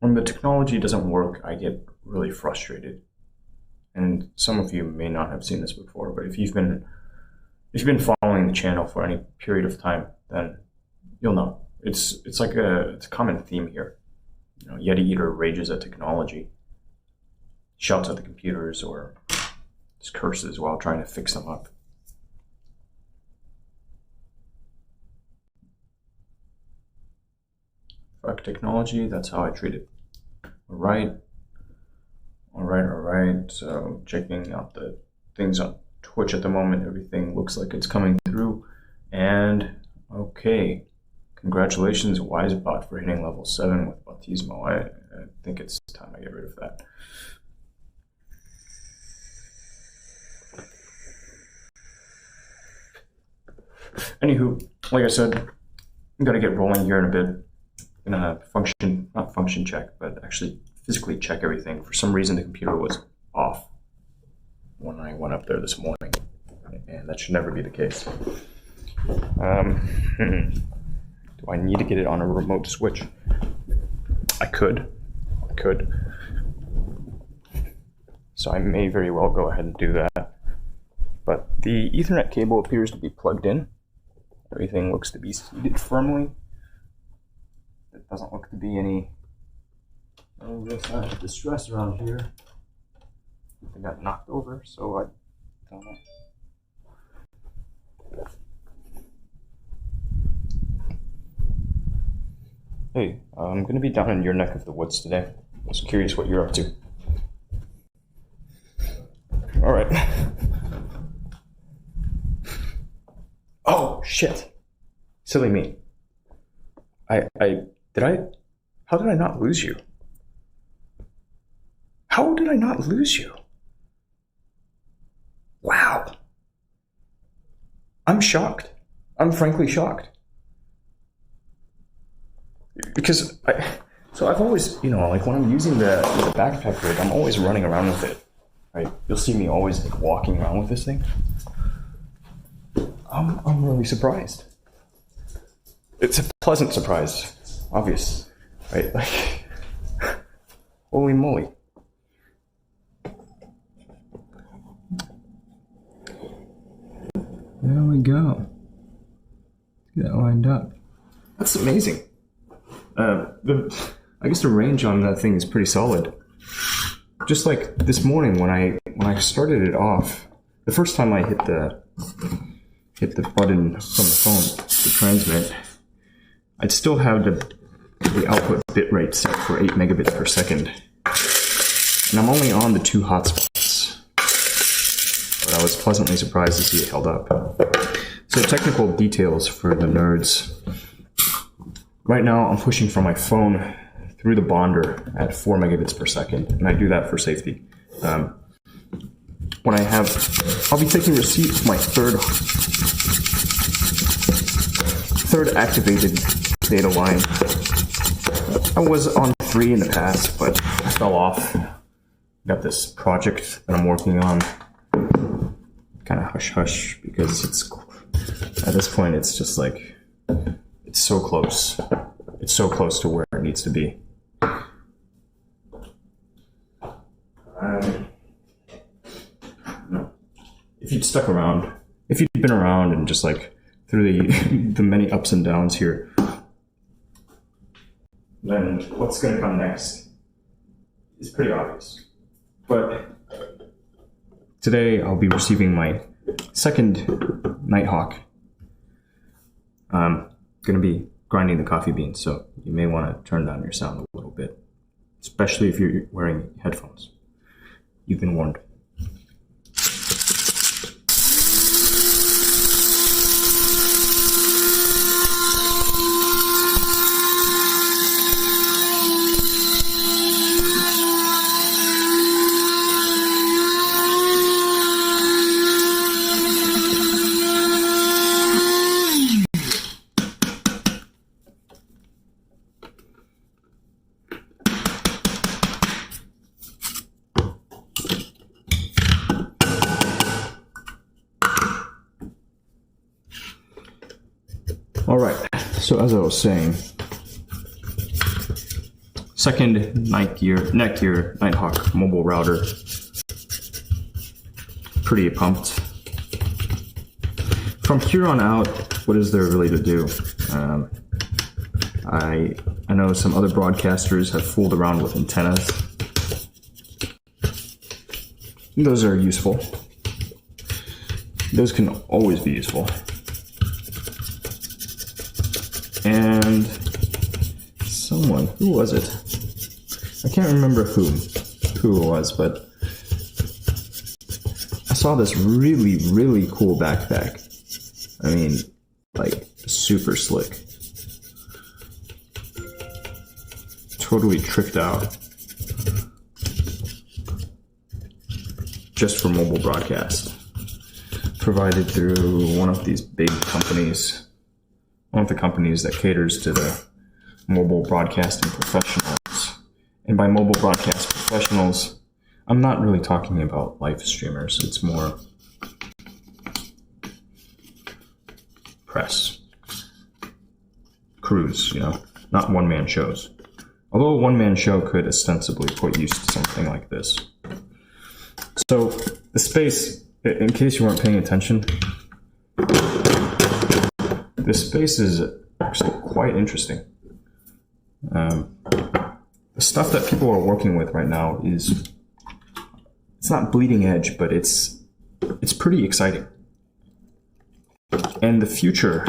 when the technology doesn't work, I get really frustrated. And some of you may not have seen this before, but if you've been following the channel for any period of time, then you'll know. It's like it's a common theme here. You know, Yeti Eater rages at technology, shouts at the computers, or just curses while trying to fix them up. Fuck technology, that's how I treat it. Alright. So checking out the things on Twitch at the moment, everything looks like it's coming through. And okay. Congratulations, WiseBot, for hitting level 7 with Bautismo. I think it's time I get rid of that. Anywho, like I said, I'm gonna get rolling here in a bit. I'm gonna not function check, but actually physically check everything. For some reason, the computer was off when I went up there this morning, and that should never be the case. Do I need to get it on a remote switch? I could. So I may very well go ahead and do that. But the Ethernet cable appears to be plugged in. Everything looks to be seated firmly. There doesn't look to be any real signs of distress around here. I got knocked over, so I don't know. Hey, I'm going to be down in your neck of the woods today. I was curious what you're up to. All right. Oh, shit. Silly me. How did I not lose you? How did I not lose you? Wow. I'm shocked. I'm frankly shocked. Because I've always, like when I'm using the backpack rig, I'm always running around with it, right? You'll see me always like walking around with this thing. I'm really surprised. It's a pleasant surprise, obvious, right? Like, holy moly. There we go. Get that lined up. That's amazing. I guess the range on that thing is pretty solid. Just like this morning when I started it off, the first time I hit the button from the phone to transmit, I'd still have the output bitrate set for 8 megabits per second. And I'm only on the 2 hotspots. But I was pleasantly surprised to see it held up. So technical details for the nerds. Right now, I'm pushing from my phone through the bonder at 4 megabits per second, and I do that for safety. When I'll be taking receipt of my third activated data line. I was on 3 in the past, but I fell off. Got this project that I'm working on, kind of hush-hush, because at this point, it's just like, it's so close. It's so close to where it needs to be. If you'd stuck around, if you'd been around and just like through the many ups and downs here, then what's going to come next is pretty obvious. But today I'll be receiving my second Nighthawk. I'm going to be grinding the coffee beans, so you may want to turn down your sound a little bit, especially if you're wearing headphones. You've been warned. All right, so as I was saying, second Netgear Nighthawk mobile router. Pretty pumped. From here on out, what is there really to do? I know some other broadcasters have fooled around with antennas. Those are useful. Those can always be useful. And someone, who was it? I can't remember who it was, but I saw this really, really cool backpack. I mean, like, super slick. Totally tricked out. Just for mobile broadcast. Provided through one of these big companies. One of the companies that caters to the mobile broadcasting professionals. And by mobile broadcast professionals, I'm not really talking about live streamers. It's more press. Crews, not one-man shows. Although a one-man show could ostensibly put use to something like this. So, the space, in case you weren't paying attention, this space is actually quite interesting. The stuff that people are working with right now it's not bleeding edge, but it's pretty exciting. And the future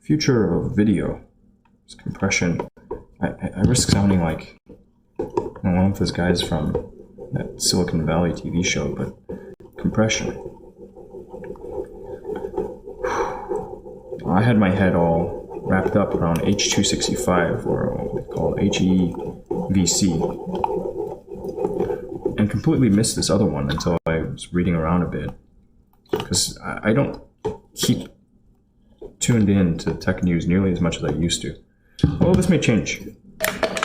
of video is compression. I risk sounding like one of those guys from that Silicon Valley TV show, but compression. I had my head all wrapped up around H265, or what we call HEVC, and completely missed this other one until I was reading around a bit, because I don't keep tuned in to tech news nearly as much as I used to. Well, this may change.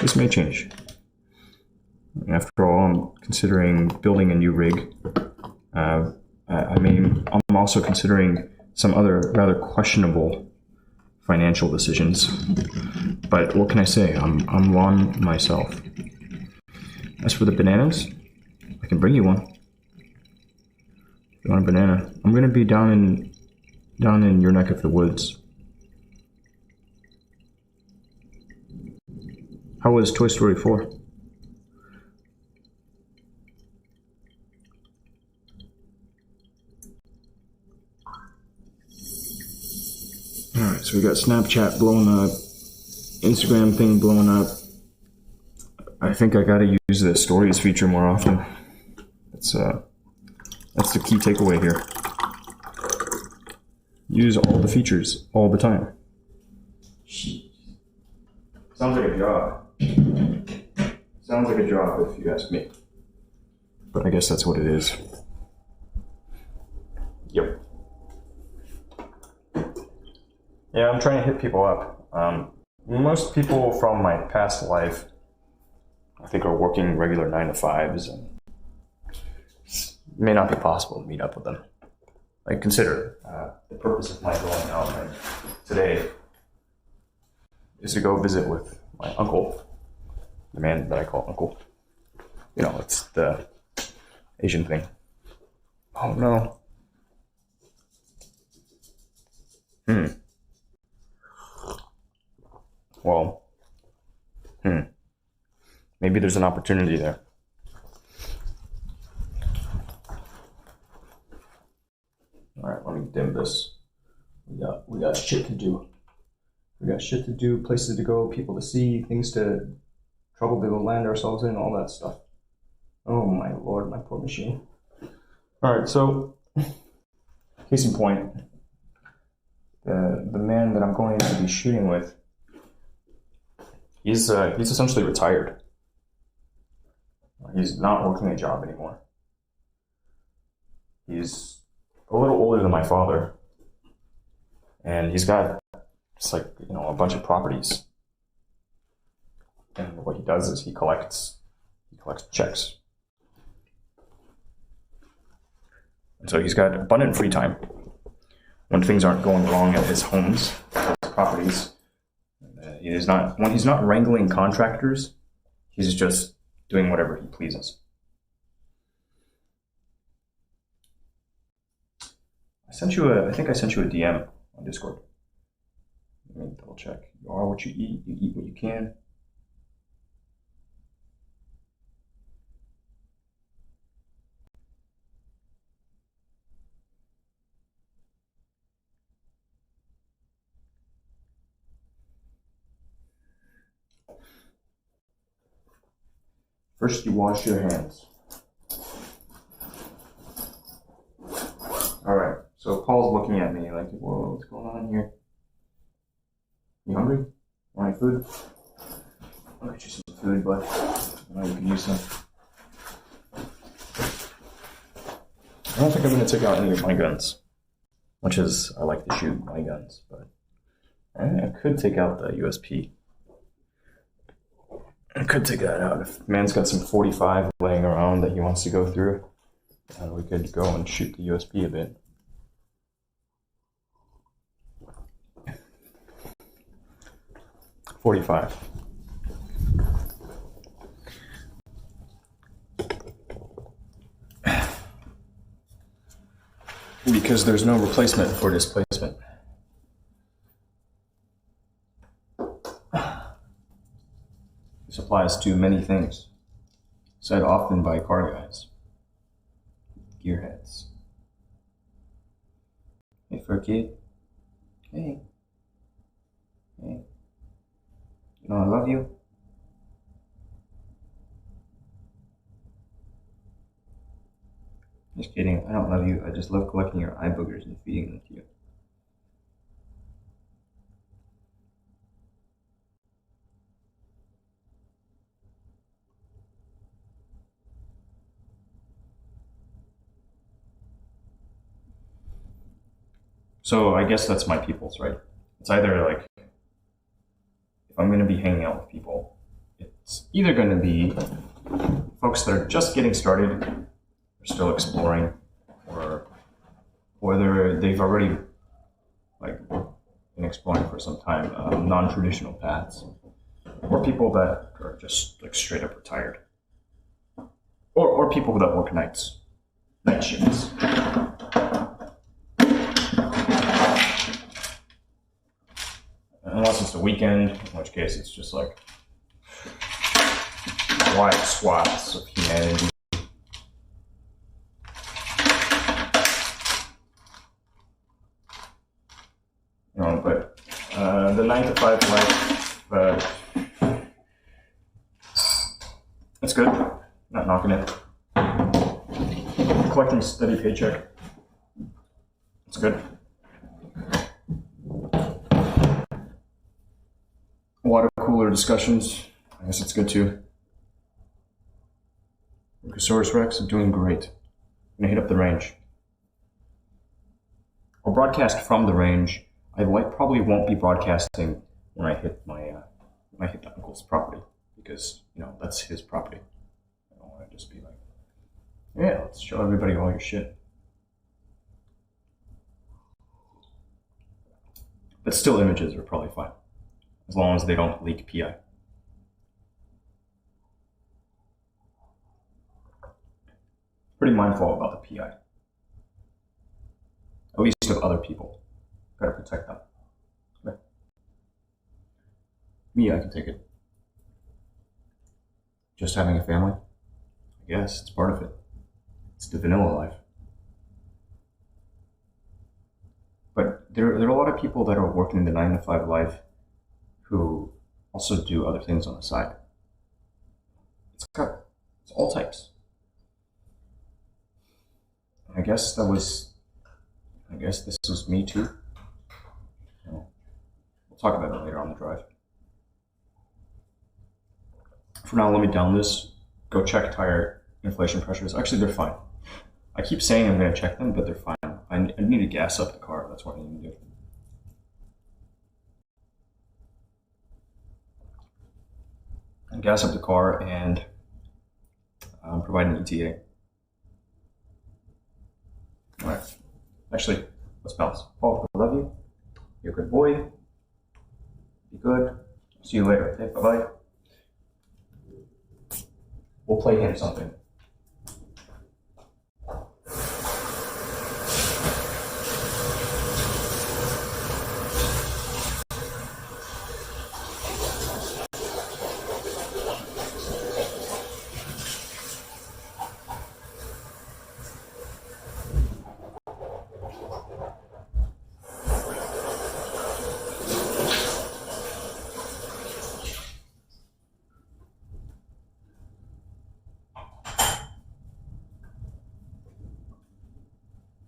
This may change. After all, I'm considering building a new rig. I'm also considering some other rather questionable financial decisions. But what can I say? I'm one myself. As for the bananas, I can bring you one. If you want a banana, I'm gonna be down in your neck of the woods. How was Toy Story 4? Alright, so we got Snapchat blowing up, Instagram thing blowing up. I think I gotta use the stories feature more often. That's the key takeaway here. Use all the features all the time. Sounds like a job. Sounds like a job if you ask me. But I guess that's what it is. Yep. Yeah, I'm trying to hit people up. Most people from my past life, I think, are working regular 9-to-5s, and it may not be possible to meet up with them. Like, consider the purpose of my going out today is to go visit with my uncle, the man that I call uncle. It's the Asian thing. Oh no. Well, maybe there's an opportunity there. All right, let me dim this. We got shit to do. We got shit to do, places to go, people to see, things to trouble to land ourselves in, all that stuff. Oh my lord, my poor machine. All right, so case in point, the man that I'm going to be shooting with, he's essentially retired. He's not working a job anymore. He's a little older than my father, and he's got a bunch of properties. And what he does is he collects checks. And so he's got abundant free time when things aren't going wrong at his homes, his properties. is not, when he's not wrangling contractors, he's just doing whatever he pleases. I think I sent you a DM on Discord. Let me double check. You are what you eat what you can. First, you wash your hands. All right. So Paul's looking at me like, "Whoa, what's going on here? You hungry? Want any food? I'll get you some food, but I know you can use some." I don't think I'm going to take out any of my guns, much as I like to shoot my guns, but I could take out the USP. I could take that out. If man's got some 45 laying around that he wants to go through, we could go and shoot the USP a bit. .45. Because there's no replacement for displacement. This applies to many things, said often by car guys, gearheads. Hey, for a kid. Hey. Hey. You know I love you? Just kidding, I don't love you. I just love collecting your eye boogers and feeding them to you. So I guess that's my people's, right? It's either like, if I'm going to be hanging out with people, it's either going to be folks that are just getting started, or still exploring, or whether they've already been exploring for some time, non-traditional paths, or people that are just straight up retired, or people that work night shifts. Unless it's the weekend, in which case it's just like wide swaths of humanity. But the 9-to-5 life, it's good. Not knocking it. Collecting a steady paycheck, it's good. Water cooler discussions, I guess it's good too. Lucas Rex, I'm doing great. I'm gonna hit up the range. I'll broadcast from the range. I probably won't be broadcasting when I hit my uncle's property, because that's his property. I don't want to just be like, yeah, let's show everybody all your shit. But still, images are probably fine, as long as they don't leak PI. Pretty mindful about the PI, at least of other people. Gotta protect them. Okay. Me, I can take it. Just having a family, I guess it's part of it. It's the vanilla life. But there are a lot of people that are working the 9-to-5 life who also do other things on the side. It's all types. I guess this was me too. We'll talk about it later on the drive. For now, let me down this. Go check tire inflation pressures. Actually, they're fine. I keep saying I'm going to check them, but they're fine. I need to gas up the car. That's what I need to do. And gas up the car and provide an ETA. All right. Actually, let's bounce. Paul, I love you. You're a good boy. Be good. I'll See you later. Okay, bye-bye. We'll play him something.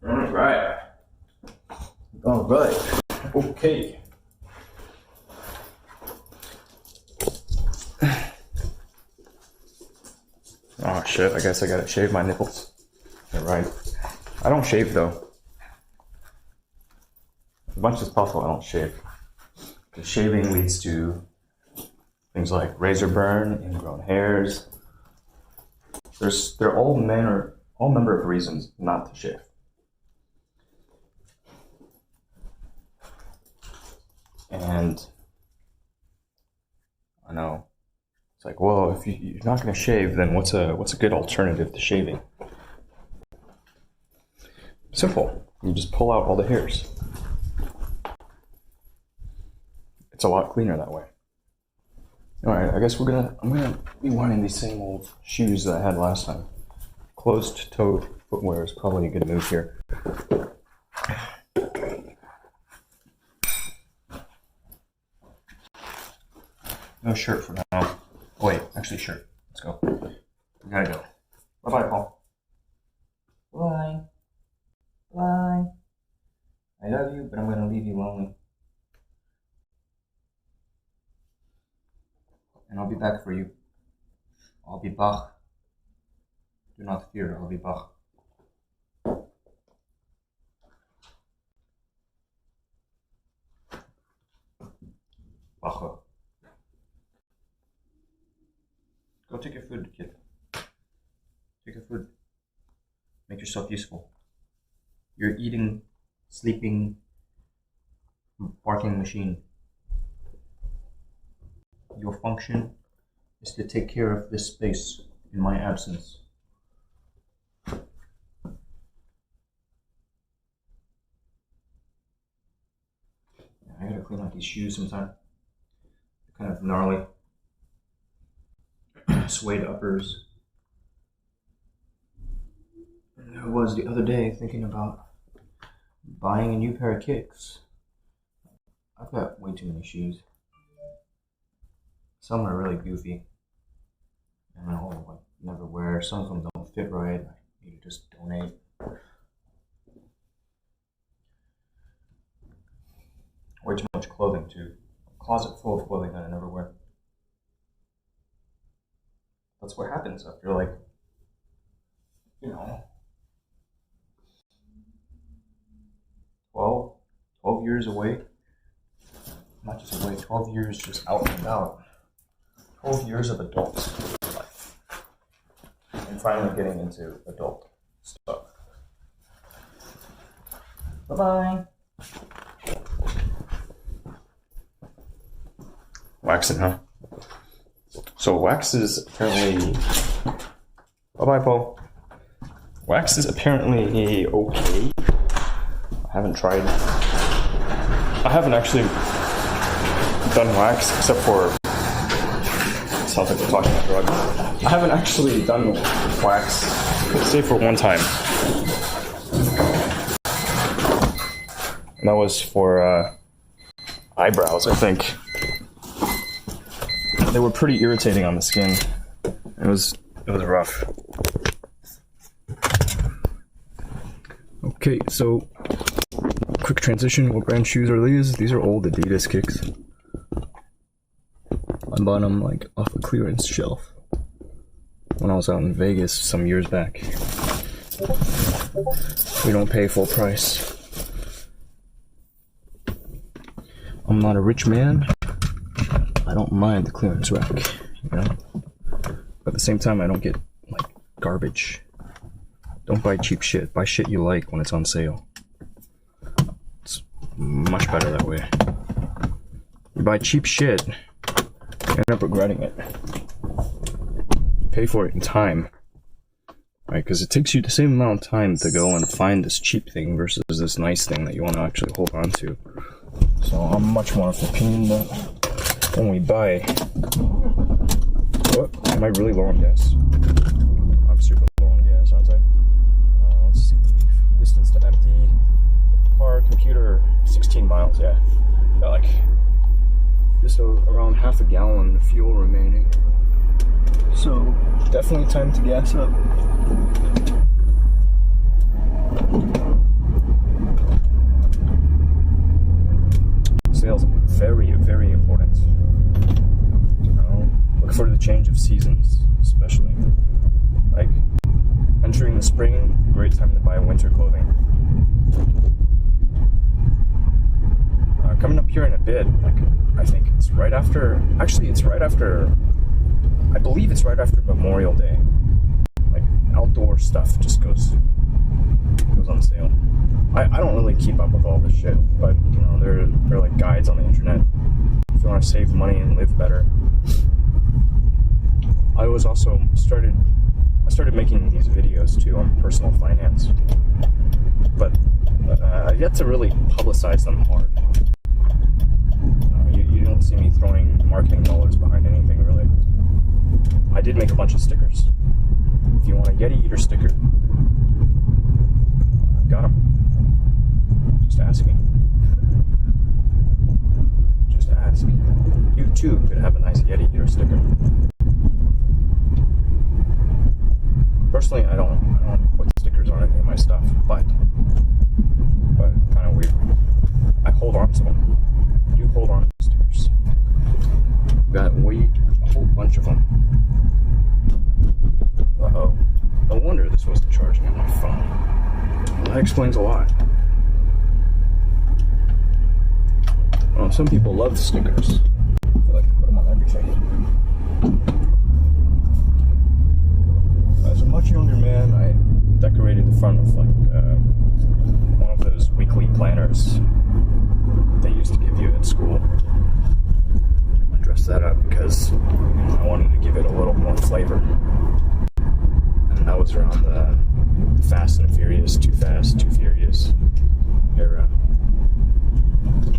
All right. Okay. Oh shit, I guess I gotta shave my nipples. You're right. I don't shave though. As much as possible, I don't shave. Because shaving leads to things like razor burn, ingrown hairs. They're all number of reasons not to shave. And I know it's like, well, if you're not going to shave, then what's a good alternative to shaving? Simple. You just pull out all the hairs. It's a lot cleaner that way. All right, I guess I'm gonna be wearing these same old shoes that I had last time. Closed-toed footwear is probably a good move here. No shirt for now. Oh, wait, actually shirt. Let's go. We gotta go. Bye-bye, Paul. Bye. Bye. I love you, but I'm gonna leave you lonely. And I'll be back for you. I'll be back. Do not fear, I'll be back. Bacha. Go take your food, kid. Take your food. Make yourself useful. You're eating, sleeping, barking machine. Your function is to take care of this space in my absence. I gotta clean out these shoes sometime. They're kind of gnarly. Suede uppers. And I was the other day thinking about buying a new pair of kicks. I've got way too many shoes. Some are really goofy, and I'll like never wear. Some of them don't fit right. I need to just donate. Way too much clothing too. A closet full of clothing that I never wear. That's what happens after, like, 12 years away. Not just away, 12 years just out and about. 12 years of adult life. And finally getting into adult stuff. Bye-bye. Waxing, huh? So wax is apparently... Bye-bye, Paul. Wax is apparently okay. I haven't tried... I haven't actually done wax except for... It sounds like we're talking about drugs. I haven't actually done wax, save for one time. And that was for eyebrows, I think. They were pretty irritating on the skin. It was rough. Okay, so quick transition. What brand shoes are these? These are old Adidas kicks. I bought them like off a clearance shelf when I was out in Vegas some years back. We don't pay full price. I'm not a rich man. I don't mind the clearance rack, But at the same time, I don't get like garbage. Don't buy cheap shit. Buy shit you like when it's on sale. It's much better that way. You buy cheap shit, end up regretting it. Pay for it in time, right? Because it takes you the same amount of time to go and find this cheap thing versus this nice thing that you want to actually hold on to. So I'm much more of the opinion that when we buy... What? Am I really low on gas? I'm super low on gas, aren't I? Let's see. Distance to empty. Car, computer, 16 miles, yeah. Got like just around half a gallon of fuel remaining. So definitely time to gas up. Sales very, very important. You know, look for the change of seasons, especially. Like entering the spring, great time to buy winter clothing. Coming up here in a bit, like I think it's right after. Actually, it's right after. I believe it's right after Memorial Day. Like outdoor stuff just goes on sale. I don't really keep up with all this shit, but you know there are like guides on the internet if you want to save money and live better. I was also started making these videos too on personal finance, but I've yet to really publicize them hard. You don't see me throwing marketing dollars behind anything really. I did make a bunch of stickers. If you want a Yeti Eater sticker, I've got them. Just ask me. Just ask. You too could have a nice Yeti Eater sticker. Personally, I don't put stickers on any of my stuff, but kind of weird. I hold on to them. You hold on to stickers. Got a whole bunch of them. Uh-oh. No wonder this wasn't charging on my phone. Well, that explains a lot. Well, some people love stickers. They like to put them on everything. As a much younger man, I decorated the front of like one of those weekly planners they used to give you at school. I dressed that up because I wanted to give it a little more flavor. And that was around the Fast and Furious, Too Fast, Too Furious era.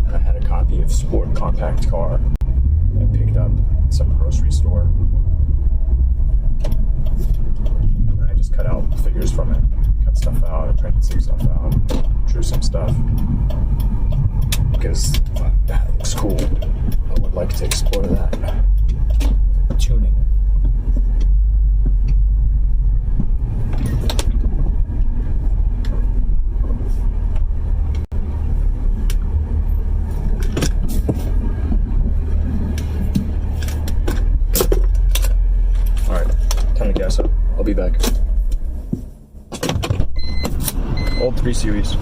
And I had a copy of Sport Compact Car I picked up at some grocery store. And I just cut out figures from it. Cut stuff out, I printed some stuff out, drew some stuff. Because that looks cool. I would like to explore that. Tuning. Alright, time to gas up. I'll be back. Old 3 Series.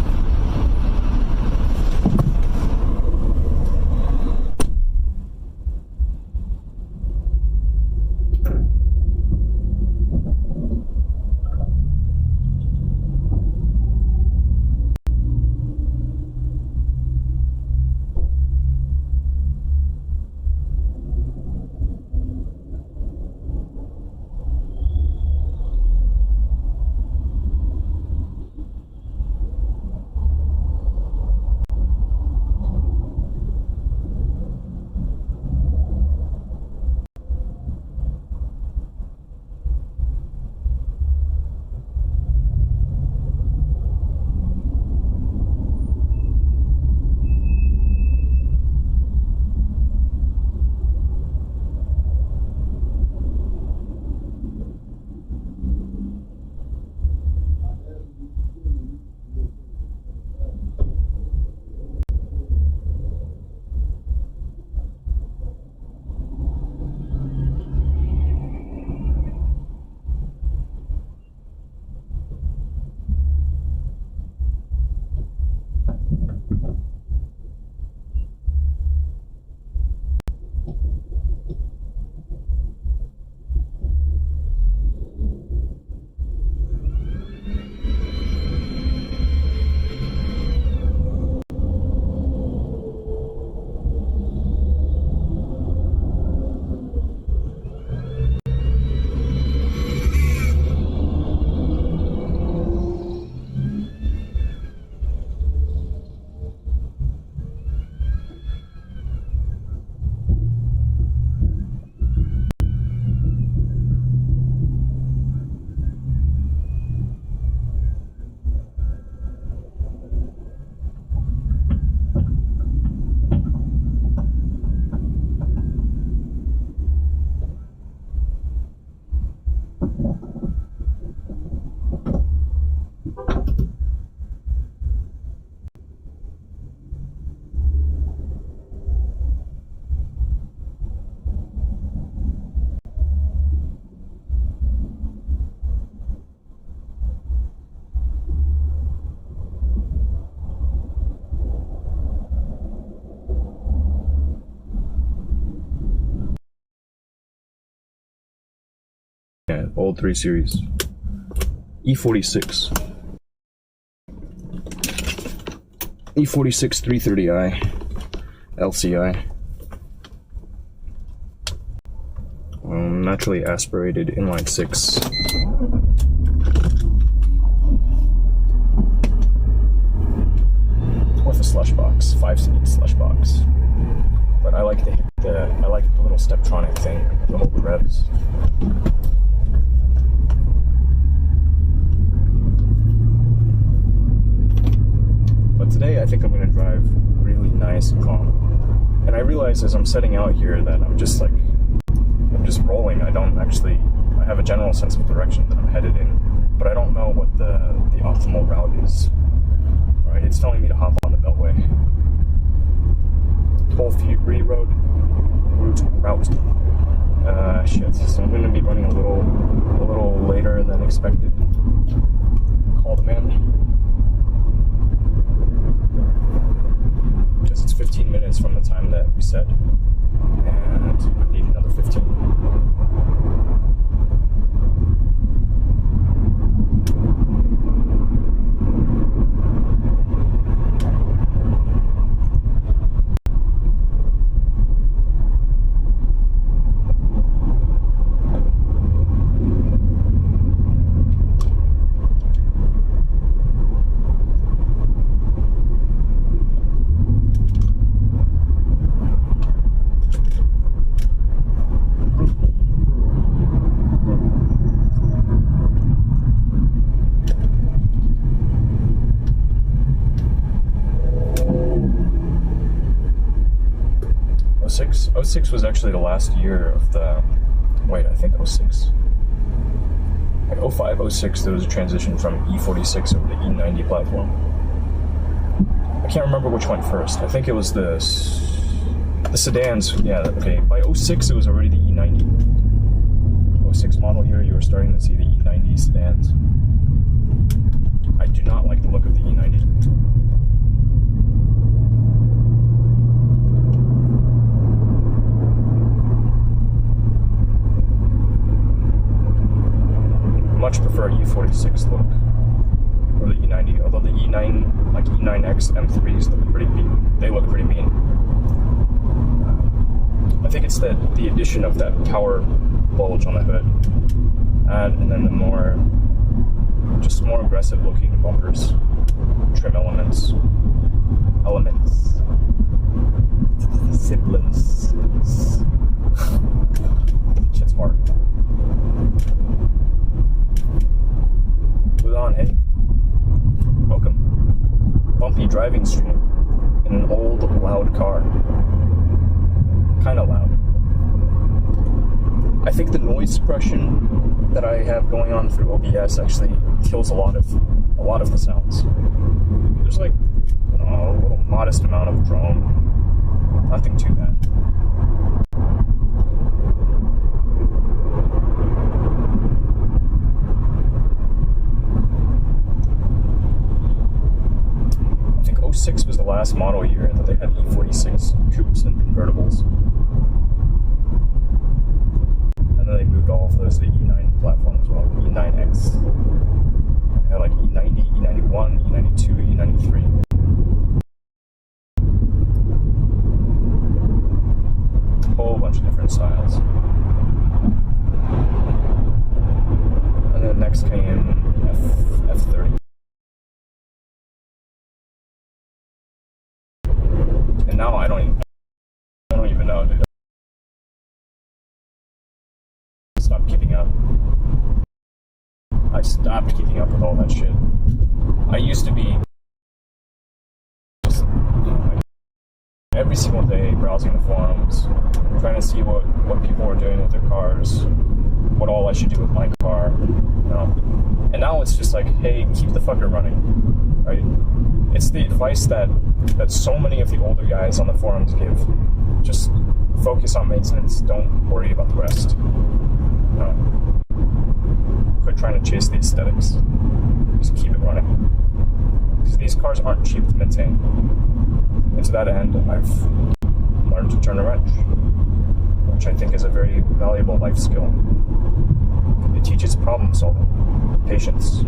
Yeah, old 3 Series. E46. E46 330i. LCI. Naturally aspirated inline 6. With a slush box, 5-speed slush box. But I like the little Steptronic thing, the whole revs. But today I think I'm gonna drive really nice and calm. And I realize as I'm setting out here that I'm just rolling. I have a general sense of direction that I'm headed in, but I don't know what the optimal route is. Right? It's telling me to hop on the Beltway. Toll-free route. Shit. So I'm gonna be running a little later than expected. Call the man. Because it's 15 minutes from the time that we said, and I need another 15. '06 was actually the last year of the... Wait, I think '06. Like '05, '06, there was a transition from E46 over to E90 platform. I can't remember which went first. I think it was the sedans. Yeah, okay. By '06, it was already the E90. '06 model year, you were starting to see the E90 sedans. I do not like the look of the E90. Much prefer E46 look or the E90, although the E9, like E9X M3s look pretty mean. They look pretty mean. I think it's the addition of that power bulge on the hood, and then the more aggressive looking bumpers, trim elements, siblings. Shit's hard. On, hey, welcome. Bumpy driving stream in an old, loud car. Kind of loud. I think the noise suppression that I have going on through OBS actually kills a lot of the sounds. There's like a little modest amount of drone. Nothing too bad. '06 was the last model year that they had E46 coupes and convertibles. And then they moved all of those to the E9 platform as well, E9X. They had like E90, E91, E92, E93. A whole bunch of different styles. And then next came F30. And now I don't even know, dude. Stop keeping up. I stopped keeping up with all that shit. I used to be just, like, every single day browsing the forums, trying to see what people were doing with their cars, what all I should do with my car, you know. And now it's just like, hey, keep the fucker running, right? It's the advice that so many of the older guys on the forums give. Just focus on maintenance. Don't worry about the rest. Quit trying to chase the aesthetics. Just keep it running. Because these cars aren't cheap to maintain. And to that end, I've learned to turn a wrench, which I think is a very valuable life skill. It teaches problem solving, patience.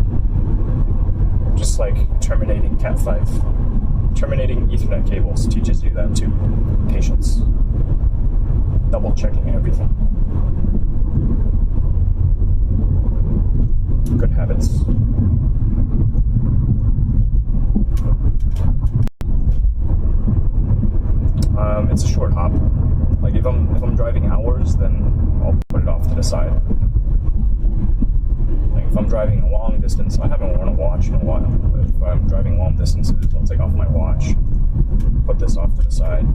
Just like terminating Cat5. Terminating Ethernet cables teaches you that too. Patience. Double checking everything. Good habits. It's a short hop. Like if I'm driving hours, then I'll put it off to the side. Like if I'm driving a long distance, I haven't worn a watch in a while. But if I'm driving long distances, I'll take off my watch, put this off to the side.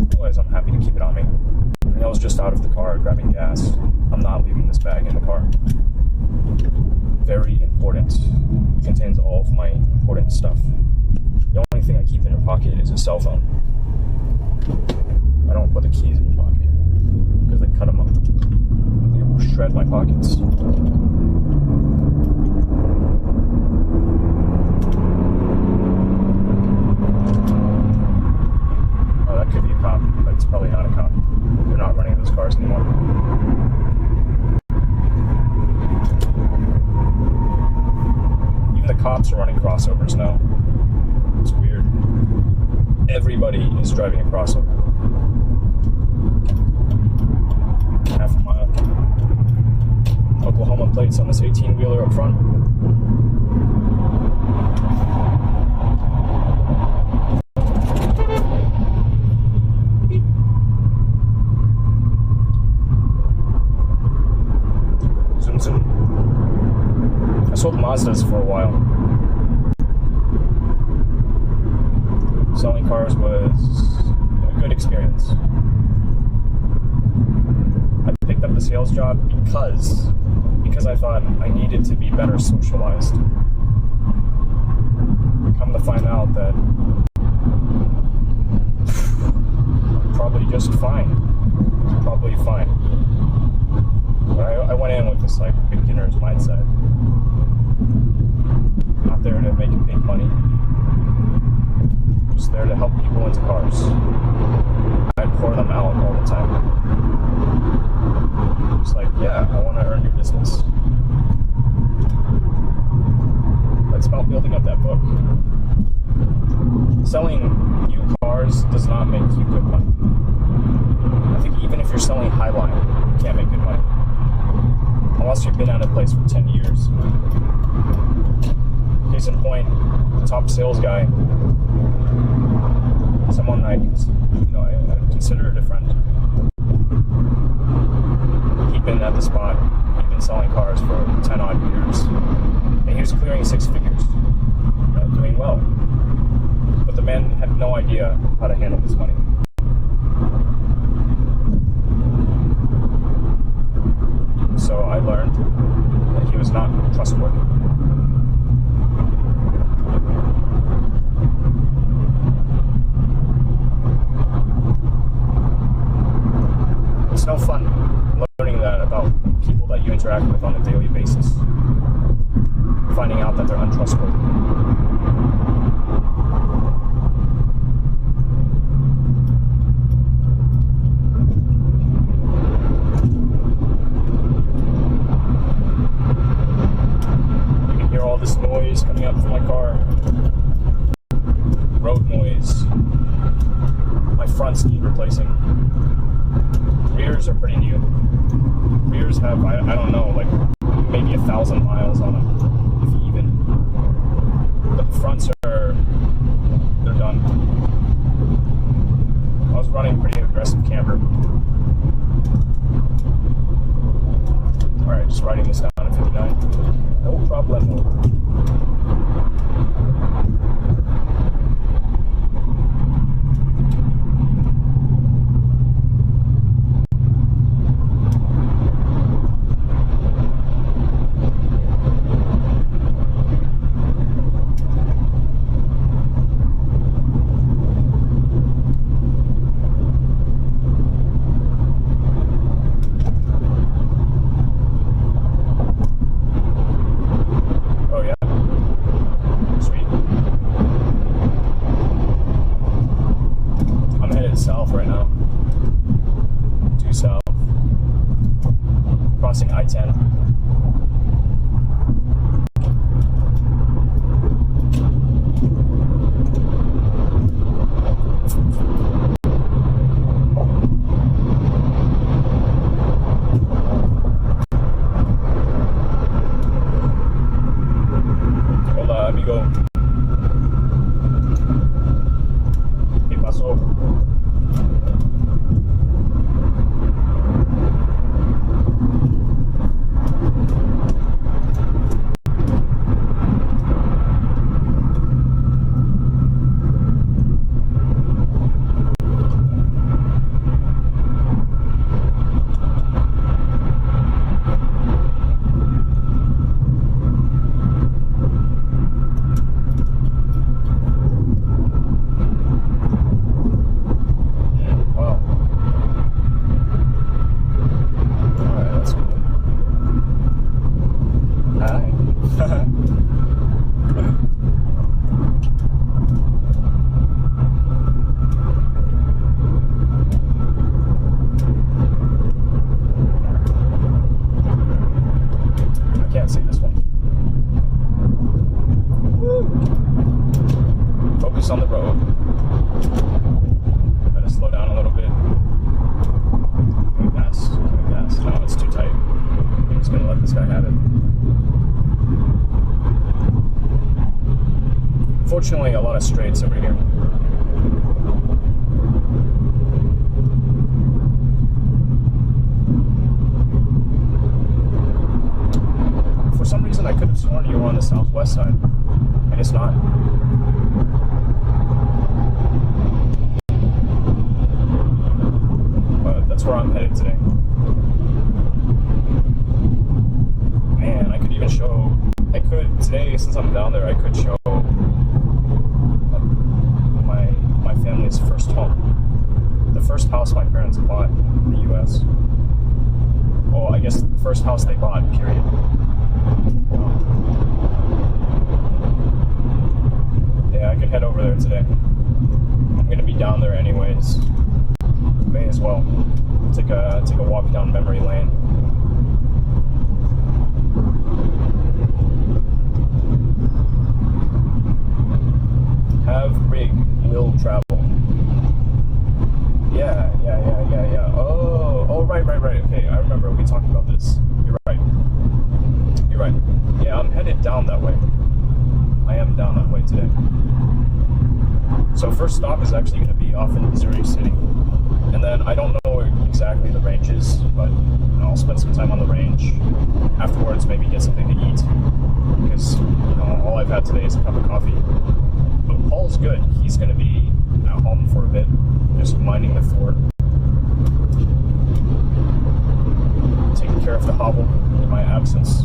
Otherwise, I'm happy to keep it on me. And I was just out of the car grabbing gas. I'm not leaving this bag in the car. Very important. It contains all of my important stuff. The only thing I keep in your pocket is a cell phone. I don't put the keys in your pocket because they cut them up. They will shred my pockets. Oh, that could be a cop, but it's probably not a cop. They're not running those cars anymore. Even the cops are running crossovers now. It's weird. Everybody is driving a crossover. Half a mile. Oklahoma plates on this 18-wheeler up front. Zoom, zoom. I sold Mazdas for a while. Selling cars was a good experience. I picked up the sales job because I thought I needed to be better socialized. Come to find out that I'm probably just fine. Probably fine. But I went in with this like beginner's mindset. Not there to make big money. Just there to help people into cars. I'd pour them out all the time. Just like, yeah, I want to earn your business. It's about building up that book. Selling new cars does not make you good money. I think even if you're selling Highline, you can't make good money. Unless you've been at a place for 10 years. Case in point, the top sales guy, someone I considered a friend. He'd been at the spot, he'd been selling cars for 10 odd years, and he was clearing 6 figures, doing well. But the man had no idea how to handle his money. So I learned that he was not trustworthy. It's no fun learning that about people that you interact with on a daily basis. Finding out that they're untrustworthy. You can hear all this noise coming up from my car. Road noise. My fronts need replacing. Rears are pretty new. Rears have, I don't know, like maybe 1,000 miles on them, if even. But the fronts they're done. I was running pretty aggressive camber. Alright, just riding this down at 59. No problemo. Oh yeah. crossing I-10. Hola, amigo. ¿Qué pasó? On the road. Gotta slow down a little bit. Going fast. No, it's too tight. I'm just gonna let this guy have it. Fortunately, a lot of straights over here. For some reason, I could have sworn you were on the southwest side. I guess not. That's where I'm headed today. Man, I could even show, today, since I'm down there, I could show my family's first home. The first house my parents bought in the U.S. Oh, I guess the first house they bought, period. Yeah, I could head over there today. I'm going to be down there anyways. May as well take a walk down memory lane. Have rig will travel. Yeah. Oh, right. Okay, I remember we talked about this. You're right. Yeah, I'm headed down that way. I am down that way today. So first stop is actually going to be off in Missouri City. And then I don't know exactly the ranges, but I'll spend some time on the range. Afterwards, maybe get something to eat. Because all I've had today is a cup of coffee. But Paul's good. He's going to be at home for a bit, just minding the fort. Taking care of the hovel in my absence.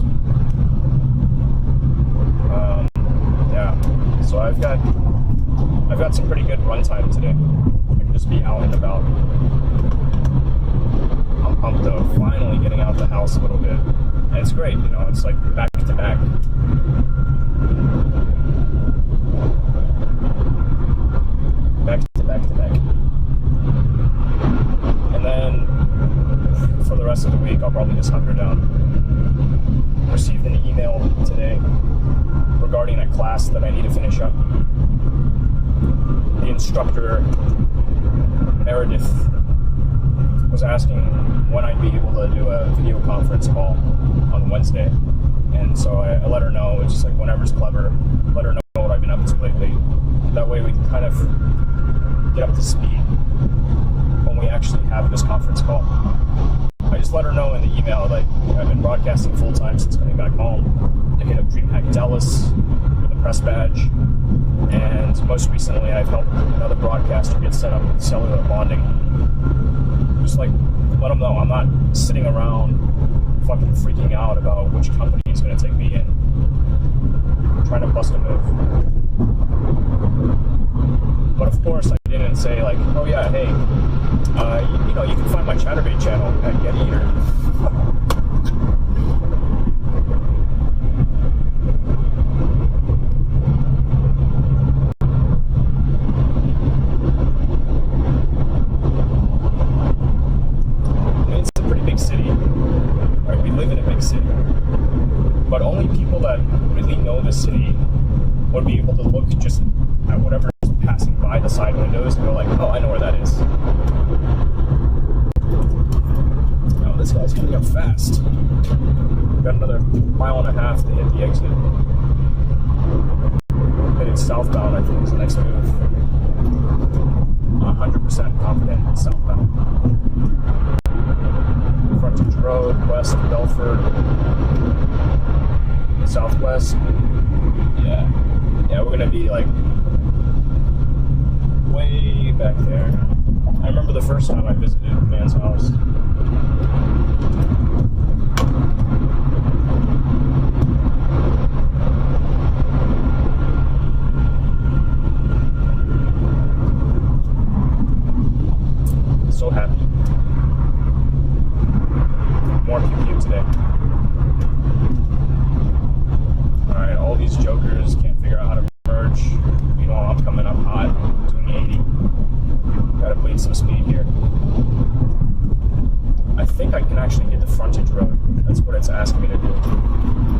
Yeah. So I've got some pretty good run time today. I can just be out and about. I'm pumped though, finally getting out the house a little bit. And it's great, it's like back to back. Back to back. And then for the rest of the week, I'll probably just hunker down. Received an email today regarding a class that I need to finish up. The instructor, Meredith, was asking when I'd be able to do a video conference call on Wednesday. And so I let her know, it's just like whenever's clever, let her know what I've been up to lately. That way we can kind of get up to speed when we actually have this conference call. I just let her know in the email that I've been broadcasting full time since coming back home. I hit up DreamHack Dallas with a press badge, and most recently I've helped another broadcaster get set up with cellular bonding. Just like let them know I'm not sitting around fucking freaking out about which company is going to take me in. I'm trying to bust a move. But of course I didn't say like, oh yeah, hey, you can find my Chatterbait channel at Get Eater. It's a pretty big city. Right, we live people that really know the city would be able to look just at whatever's passing by the side windows and go like, oh, I know where that is. Oh, this guy's coming up fast. We've got another 1.5 miles to hit the exit. Headed southbound, I think, is the next move. 100% confident in southbound. Frontage Road, west of Belford. Southwest. Yeah. Yeah, we're gonna be like way back there. I remember the first time I visited a man's house. So happy. More QQ today. Alright, all these jokers can't figure out how to merge. Meanwhile, I'm coming up hot, doing 80. Gotta bleed some speed here. I think I can actually hit the frontage road. That's what it's asking me to do.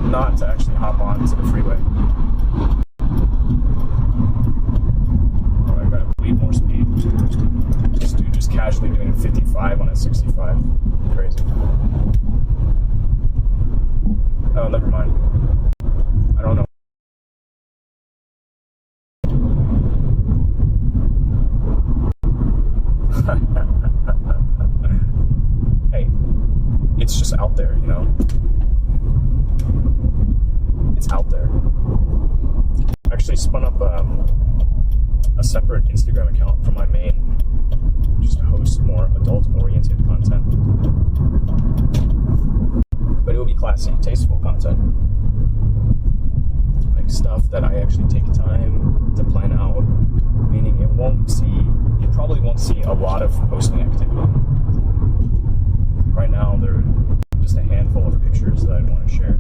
Not to actually hop onto the freeway. Alright, gotta bleed more speed. This dude just casually doing 55 on a 65. Crazy. Oh, never mind. I don't know. Hey, it's just out there, you know? It's out there. I actually spun up a separate Instagram account from my main just to host more adult-oriented content. But it will be classy, tasteful content. Like stuff that I actually take time to plan out, meaning you probably won't see a lot of posting activity. Right now, there are just a handful of pictures that I want to share.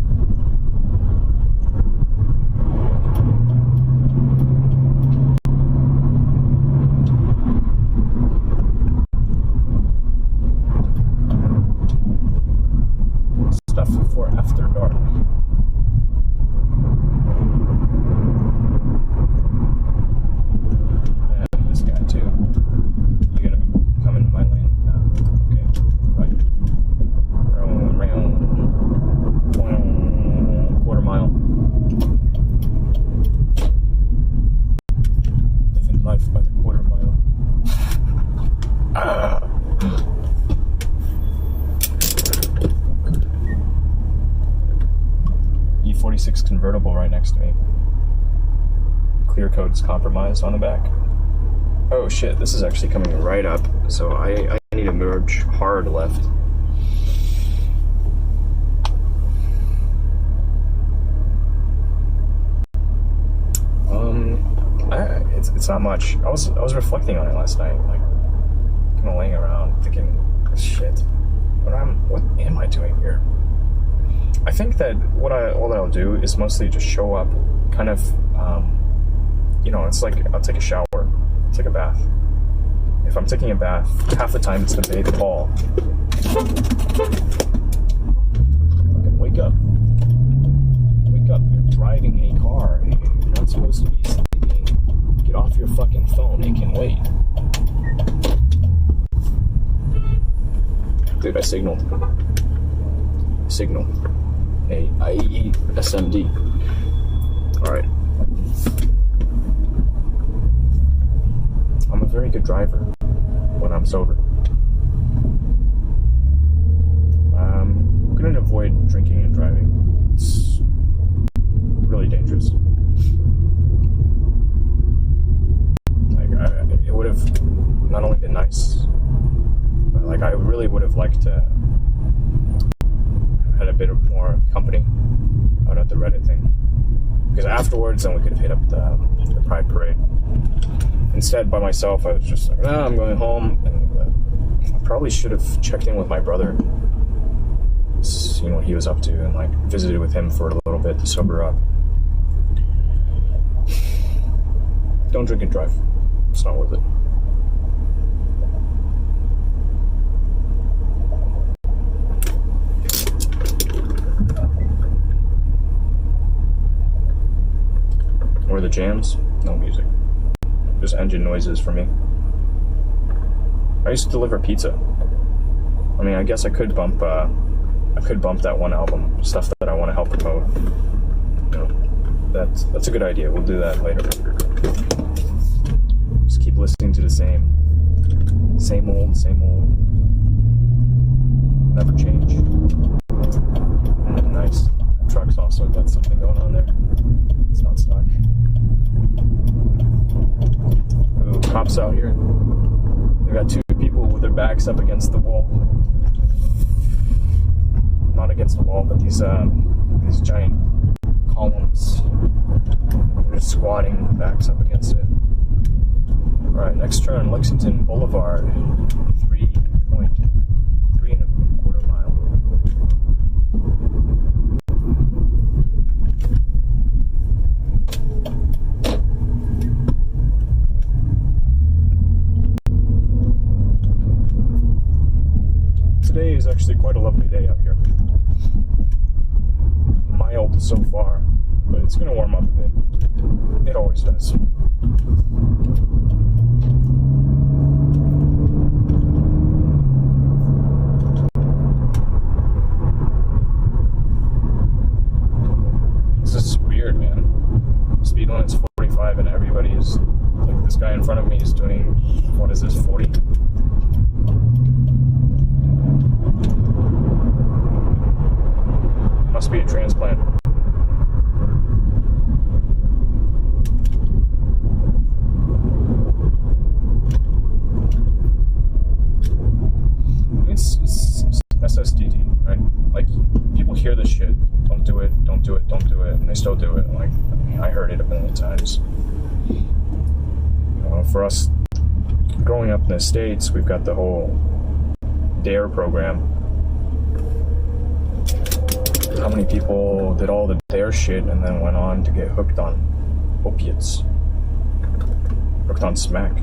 Stuff for after dark. And this guy too. You gonna come into my lane? No. Okay. Right. Round. 1/4 mile. Living life by the 1/4 mile. E46 convertible right next to me. Clear code's compromised on the back. Oh shit, this is actually coming right up, so I need to merge hard left. It's not much. I was reflecting on it last night, like kind of laying around thinking, shit, what am I doing here? I think that all that I'll do is mostly just show up, kind of, it's like I'll take a shower. It's like a bath. If I'm taking a bath, half the time it's to bathe the ball. Fucking wake up. Wake up, you're driving a car. You're not supposed to be sleeping. Get off your fucking phone, it can wait. Dude, I signaled. Signal. A-I-E SMD. Alright. I'm a very good driver when I'm sober. I'm going to avoid drinking and driving. It's really dangerous. It would have not only been nice, but like I really would have liked to have had a bit of more company out at the Reddit thing. Because afterwards, then we could have hit up the Pride Parade. Instead, by myself, I was just like, I'm going home. And I probably should have checked in with my brother, seen what he was up to, and like visited with him for a little bit to sober up. Don't drink and drive. It's not worth it. where the jams, no music. Just engine noises for me. I used to deliver pizza. I mean, I guess I could bump that one album, stuff that I want to help promote. You know, that's a good idea. We'll do that later. Just keep listening to the same old. Never change. Nice. The truck's also got something going on there. It's not stuck. Ooh, cops out here. We got two people with their backs up against the wall. Not against the wall, but these giant columns. They're just squatting, backs up against it. Alright, next turn, Lexington Boulevard. 3.3 mile. Today is actually quite a lovely day out here. Mild so far, but it's going to warm up a bit. It always does. This is weird, man. Speed limit's 45 and everybody is, like, this guy in front of me is doing, what is this, 40? Must be a transplant. It's SSDD, right? Like, people hear this shit. Don't do it, and they still do it. Like, I heard it a million times. For us, growing up in the States, we've got the whole DARE program. How many people did all the DARE shit and then went on to get hooked on opiates? Hooked on smack.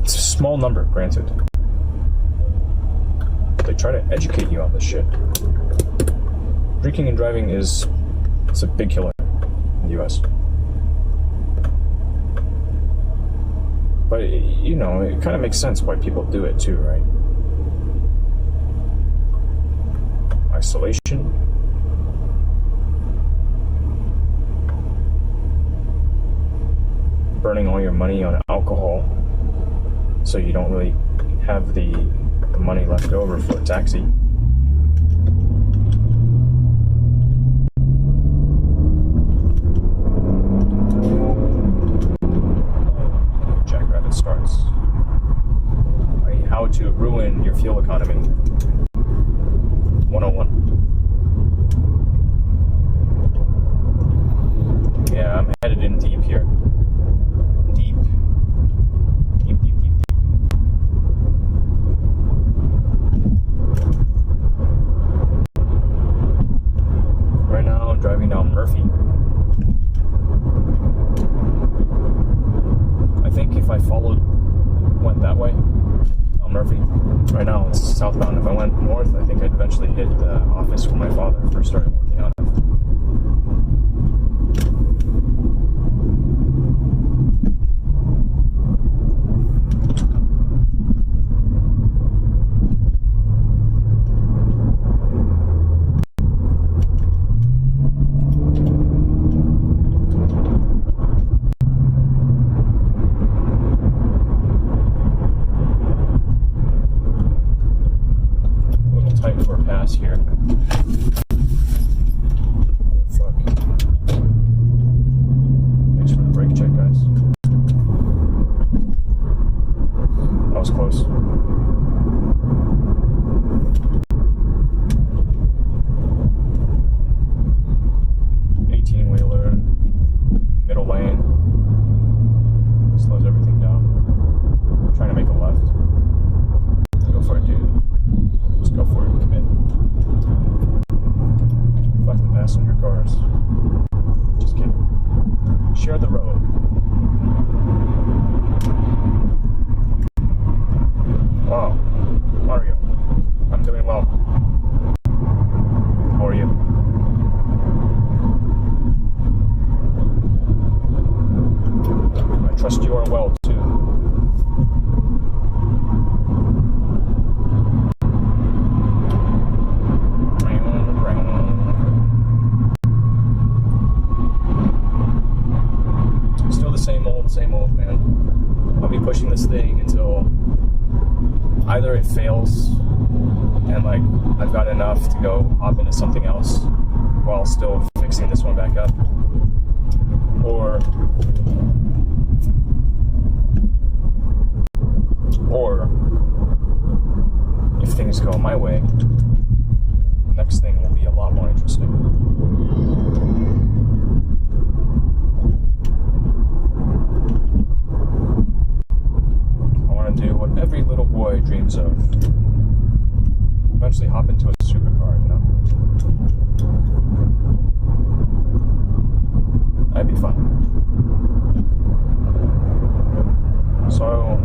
It's a small number, granted. They try to educate you on this shit. Drinking and driving it's a big killer in the US. But, you know, it kind of makes sense why people do it too, right? Isolation. Burning all your money on alcohol so you don't really have the money left over for a taxi. Jackrabbit starts. How to ruin your fuel economy. 101. Yeah, I'm headed in deep here. Deep. Right now I'm driving down Murphy. I think if I went that way, on Murphy. Right now it's southbound. If I went north, I think I'd eventually hit the office where my father first started working out of. Here. Fuck. Thanks for the brake check, guys. That was close. Wheeler, middle lane. Slows everything down. I'm trying to make a left. Go for it, dude. Just go for it. Commit. got enough to go hop into something else while still fixing this one back up. Or if things go my way, the next thing will be a lot more interesting. I want to do what every little boy dreams of. Eventually hop into a supercar, you know? That'd be fun. So,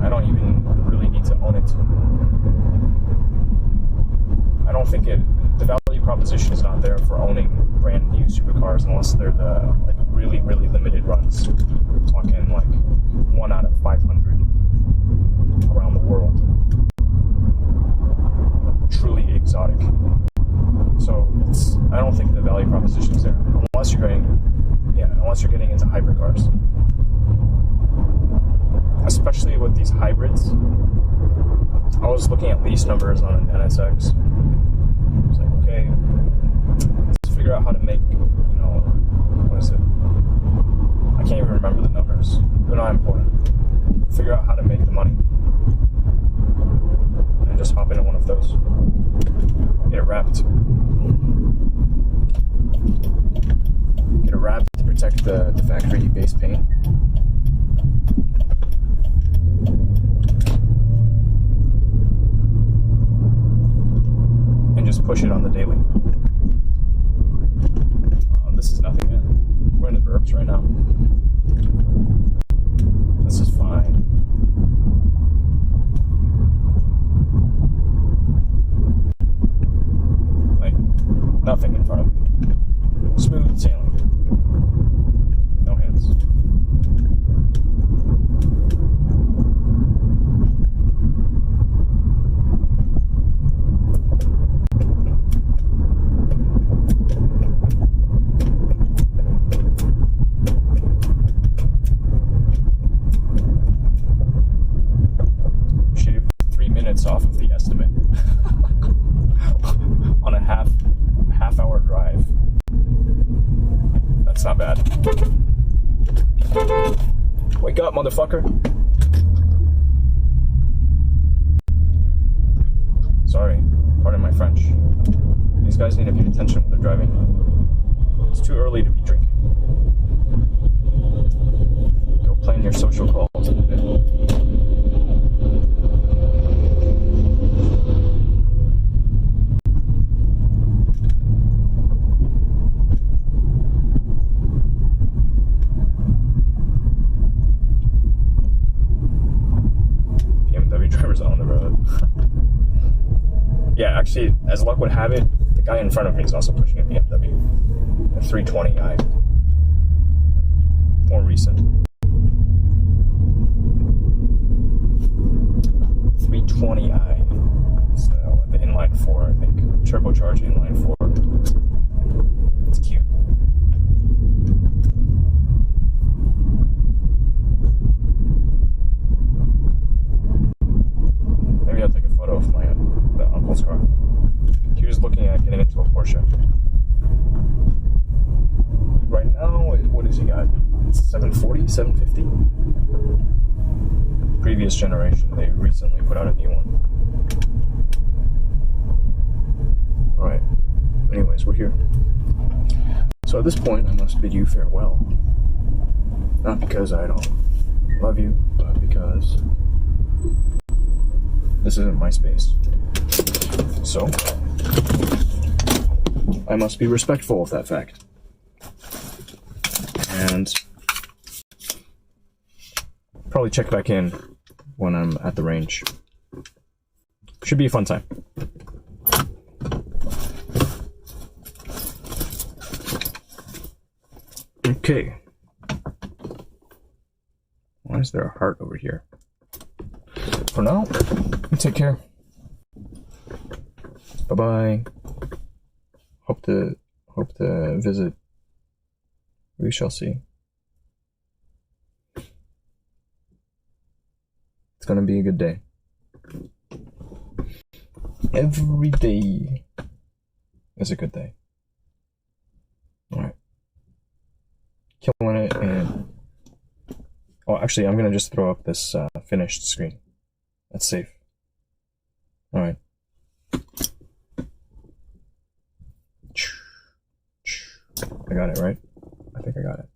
I don't even really need to own it. I don't think the value proposition is not there for owning brand new supercars unless they're the like really, really limited runs. I'm talking like 1 out of 500 around the world. Truly exotic. So I don't think the value proposition is there unless you're getting into hybrid cars, especially with these hybrids. I was looking at lease numbers on an NSX. I was like, okay, let's figure out how to make, what is it? I can't even remember the numbers. They're not important. Figure out how to make the money. And just hop into one of those. Get it wrapped. Get it wrapped to protect the factory base paint. And just push it on the daily. This is nothing, man. We're in the burbs right now. This is fine. Like, nothing in front of me. Smooth sailing. No hands. Off of the estimate on a half hour drive. That's not bad. Wake up, motherfucker. Sorry, pardon my French. These guys need to pay attention when they're driving. It's too early to be drinking. Go plan your social calls in a bit. On the road. Yeah, actually, as luck would have it, the guy in front of me is also pushing a BMW, a 320i, more recent. 320i, so the inline 4, I think, turbocharged inline 4. It's cute. Maybe I'll take a photo of the uncle's car. He was looking at getting into a Porsche. Right now, what has he got? 740, 750? Previous generation. They recently put out a new one. Alright. Anyways, we're here. So at this point, I must bid you farewell. Not because I don't love you, but because this isn't my space. So, I must be respectful of that fact. And probably check back in when I'm at the range. Should be a fun time. Okay. Why is there a heart over here? For now, take care. Bye-bye. Hope to visit. We shall see. It's gonna be a good day. every day is a good day. Alright. Killing it, and... Oh, actually, I'm gonna just throw up this finished screen. That's safe. Alright. I got it, right? I think I got it.